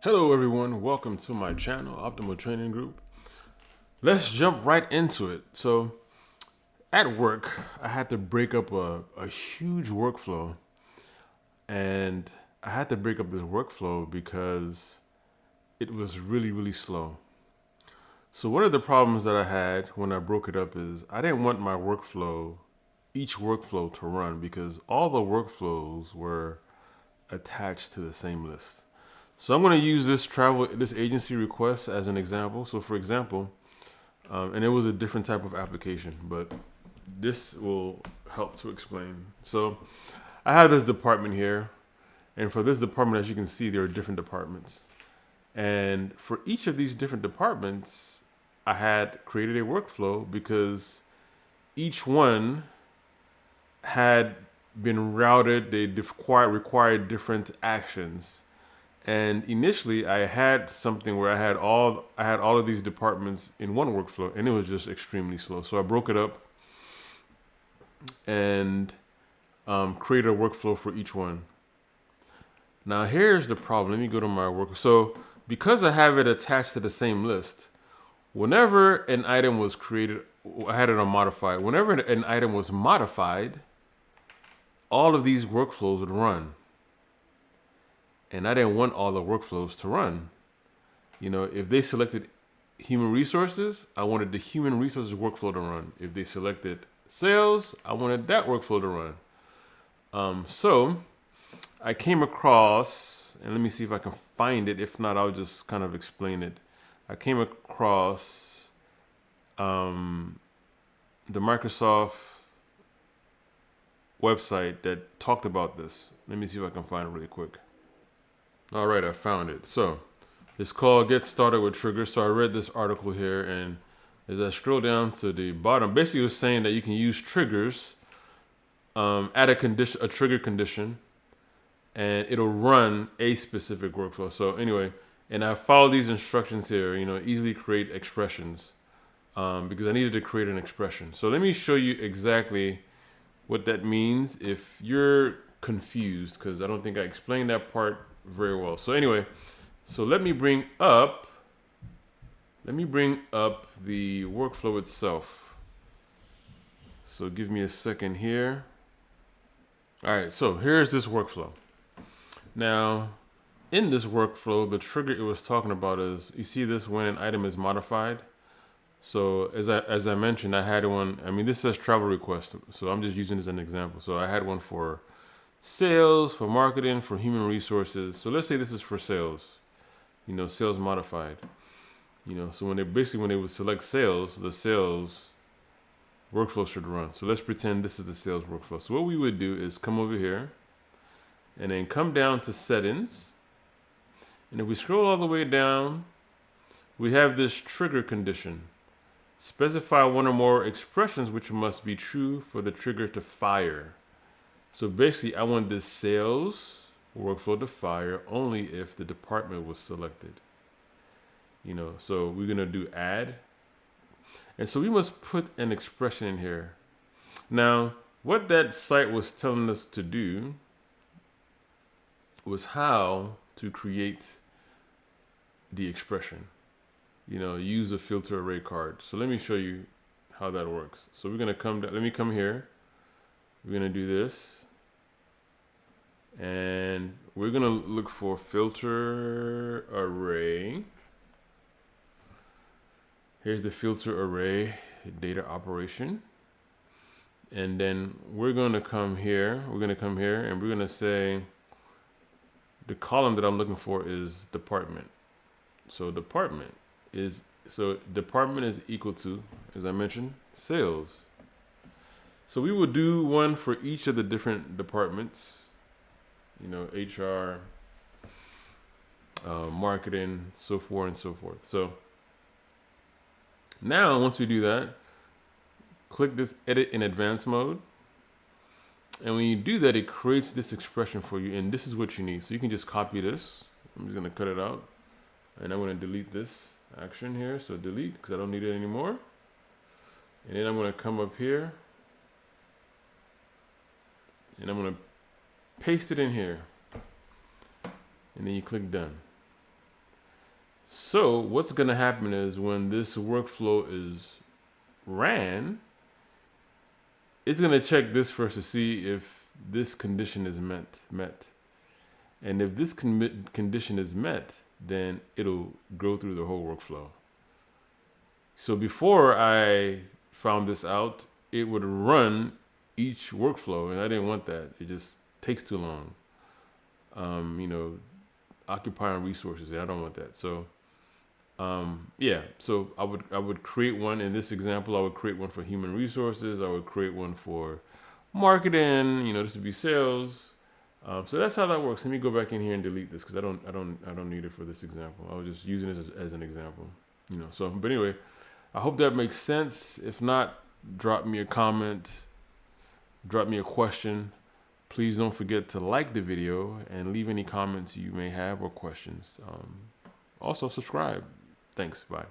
Hello everyone, welcome to my channel, Optimal Training Group. Let's jump right into it. So at work, I had to break up a huge workflow, and I had to break up this workflow because it was really slow. So one of the problems that I had when I broke it up is I didn't want my each workflow to run because all the workflows were attached to the same list. So I'm going to use this agency request as an example. So for example, and it was a different type of application, but this will help to explain. So I have this department here, and for this department, as you can see, there are different departments. And for each of these different departments, I had created a workflow because each one had been routed. They required different actions. And initially, I had something where I had all of these departments in one workflow, and it was just extremely slow. So I broke it up and created a workflow for each one. Now here's the problem. Let me go to my work. So because I have it attached to the same list, whenever an item was created, I had it on modified. Whenever an item was modified, all of these workflows would run. And I didn't want all the workflows to run. You know, if they selected human resources, I wanted the human resources workflow to run. If they selected sales, I wanted that workflow to run. So I came across, and let me see if I can find it. If not, I'll just kind of explain it. I came across the Microsoft website that talked about this. Let me see if I can find it really quick. All right, I found it. So it's called Get Started with Triggers. So I read this article here, and as I scroll down to the bottom, basically it was saying that you can use triggers at a trigger condition, and it'll run a specific workflow. So anyway, and I followed these instructions here, easily create expressions because I needed to create an expression. So let me show you exactly what that means if you're confused, because I don't think I explained that part very well. So anyway, so let me bring up the workflow itself. So give me a second here. All right, so here's this workflow. Now, in this workflow, the trigger it was talking about is, you see this when an item is modified. So as I mentioned, I had one. I mean, this says travel request, so I'm just using this as an example. So I had one for sales, for marketing, for human resources. So let's say this is for sales. Sales modified. So when they would select sales, the sales workflow should run. So let's pretend this is the sales workflow. So what we would do is come over here and then come down to settings. And if we scroll all the way down, we have this trigger condition. Specify one or more expressions which must be true for the trigger to fire. So basically, I want this sales workflow to fire only if the department was selected. So we're going to do add. And so we must put an expression in here. Now, what that site was telling us to do was how to create the expression. Use a filter array card. So let me show you how that works. So we're going to come down. Let me come here. We're going to do this. And we're going to look for filter array. Here's the filter array data operation. And then we're going to come here. We're going to come here and we're going to say the column that I'm looking for is department. So department is equal to, as I mentioned, sales. So we will do one for each of the different departments. HR, marketing, so forth and so forth. So now, once we do that, click this edit in advanced mode. And when you do that, it creates this expression for you. And this is what you need. So you can just copy this. I'm just going to cut it out. And I'm going to delete this action here. So delete, because I don't need it anymore. And then I'm going to come up here. And I'm going to paste it in here. And then you click done. So what's going to happen is when this workflow is ran, it's going to check this first to see if this condition is met. And if this condition is met, then it'll go through the whole workflow. So before I found this out, it would run each workflow, and I didn't want that. It just takes too long. Occupying resources, I don't want that. So yeah, so I would create one. In this example, I would create one for human resources. I would create one for marketing. This would be sales. So that's how that works. Let me go back in here and delete this because I don't need it for this example. I was just using it as an example. But anyway, I hope that makes sense. If not, drop me a comment, drop me a question. Please don't forget to like the video and leave any comments you may have or questions. Also subscribe. Thanks. Bye.